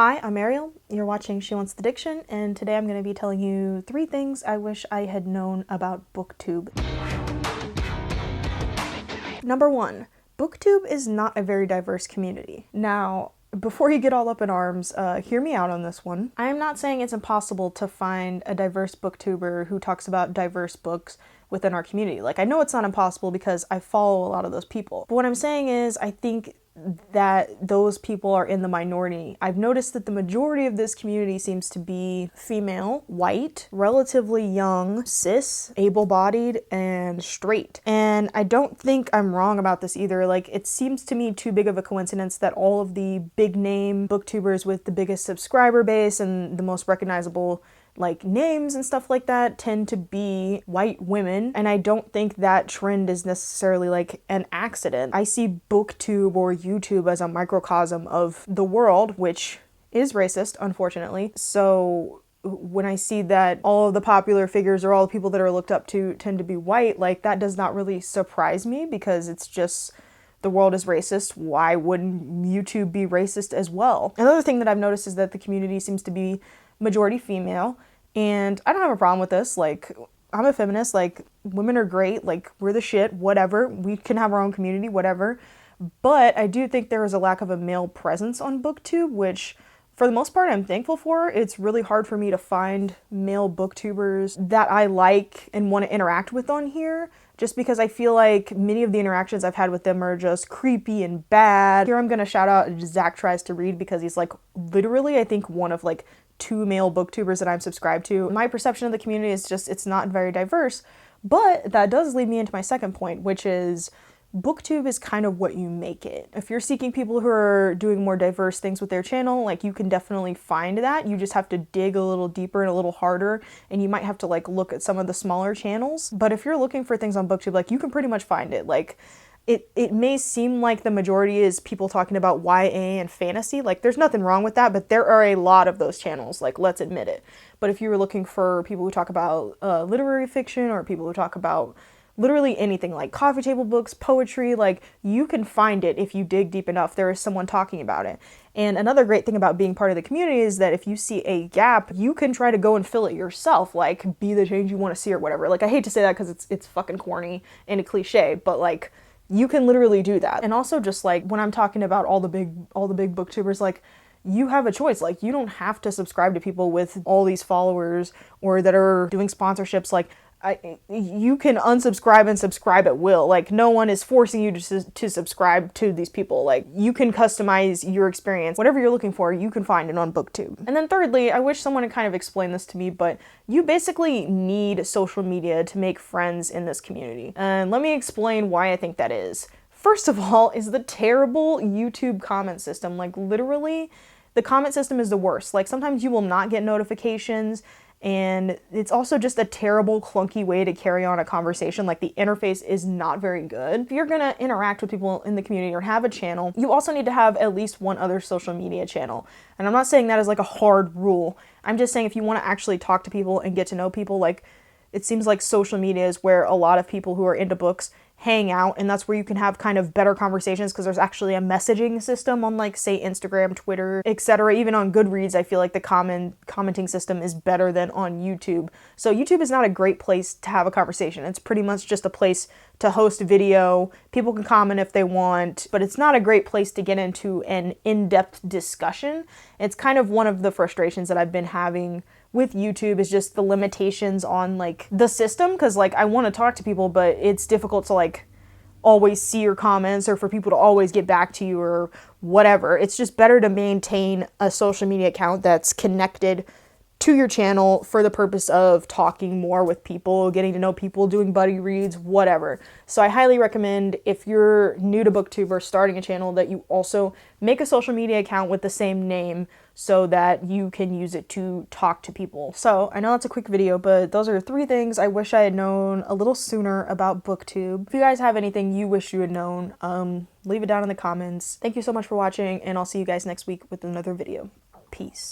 Hi, I'm Ariel. You're watching She Wants the Diction, and today I'm going to be telling you 3 things I wish I had known about Booktube. Number 1, Booktube is not a very diverse community. Now, before you get all up in arms, hear me out on this one. I am not saying it's impossible to find a diverse booktuber who talks about diverse books within our community. Like, I know it's not impossible because I follow a lot of those people. But what I'm saying is, I think that those people are in the minority. I've noticed that the majority of this community seems to be female, white, relatively young, cis, able-bodied, and straight. And I don't think I'm wrong about this either. Like, it seems to me too big of a coincidence that all of the big name booktubers with the biggest subscriber base and the most recognizable like names and stuff like that tend to be white women, and I don't think that trend is necessarily like an accident. I see Booktube or YouTube as a microcosm of the world, which is racist, unfortunately. So when I see that all of the popular figures or all the people that are looked up to tend to be white, like that does not really surprise me because it's just the world is racist. Why wouldn't YouTube be racist as well? Another thing that I've noticed is that the community seems to be majority female, and I don't have a problem with this. Like, I'm a feminist, like, women are great, like, we're the shit, whatever, we can have our own community, whatever. But I do think there is a lack of a male presence on Booktube, which for the most part I'm thankful for. It's really hard for me to find male booktubers that I like and want to interact with on here, just because I feel like many of the interactions I've had with them are just creepy and bad. Here I'm gonna shout out Zach Tries to Read because he's like literally I think one of like 2 male booktubers that I'm subscribed to. My perception of the community is just it's not very diverse, but that does lead me into my second point, which is Booktube is kind of what you make it. If you're seeking people who are doing more diverse things with their channel, like you can definitely find that. You just have to dig a little deeper and a little harder, and you might have to like look at some of the smaller channels. But if you're looking for things on Booktube, like you can pretty much find it. Like it may seem like the majority is people talking about YA and fantasy. Like there's nothing wrong with that, but there are a lot of those channels, like let's admit it. But if you were looking for people who talk about literary fiction or people who talk about literally anything like coffee table books, poetry, like you can find it if you dig deep enough. There is someone talking about it. And another great thing about being part of the community is that if you see a gap, you can try to go and fill it yourself, like be the change you want to see or whatever. Like I hate to say that because it's fucking corny and a cliche, but like you can literally do that. And also just like when I'm talking about all the big booktubers, like you have a choice. Like you don't have to subscribe to people with all these followers or that are doing sponsorships. Like you can unsubscribe and subscribe at will. Like no one is forcing you to subscribe to these people. Like you can customize your experience. Whatever you're looking for, you can find it on Booktube. And then thirdly, I wish someone had kind of explained this to me, but you basically need social media to make friends in this community. And let me explain why I think that is. First of all is the terrible YouTube comment system. Like literally, the comment system is the worst. Like sometimes you will not get notifications, and it's also just a terrible, clunky way to carry on a conversation. Like the interface is not very good. If you're gonna interact with people in the community or have a channel, you also need to have at least one other social media channel. And I'm not saying that as like a hard rule. I'm just saying if you want to actually talk to people and get to know people, like it seems like social media is where a lot of people who are into books hang out, and that's where you can have kind of better conversations because there's actually a messaging system on like say Instagram, Twitter, etc. Even on Goodreads, I feel like the commenting system is better than on YouTube. So YouTube is not a great place to have a conversation. It's pretty much just a place to host video. People can comment if they want, but it's not a great place to get into an in-depth discussion. It's kind of one of the frustrations that I've been having with YouTube is just the limitations on like the system, because like I want to talk to people, but it's difficult to like always see your comments or for people to always get back to you or whatever. It's just better to maintain a social media account that's connected to your channel for the purpose of talking more with people, getting to know people, doing buddy reads, whatever. So I highly recommend if you're new to Booktube or starting a channel that you also make a social media account with the same name so that you can use it to talk to people. So I know that's a quick video, but those are 3 things I wish I had known a little sooner about Booktube. If you guys have anything you wish you had known, leave it down in the comments. Thank you so much for watching, and I'll see you guys next week with another video. Peace.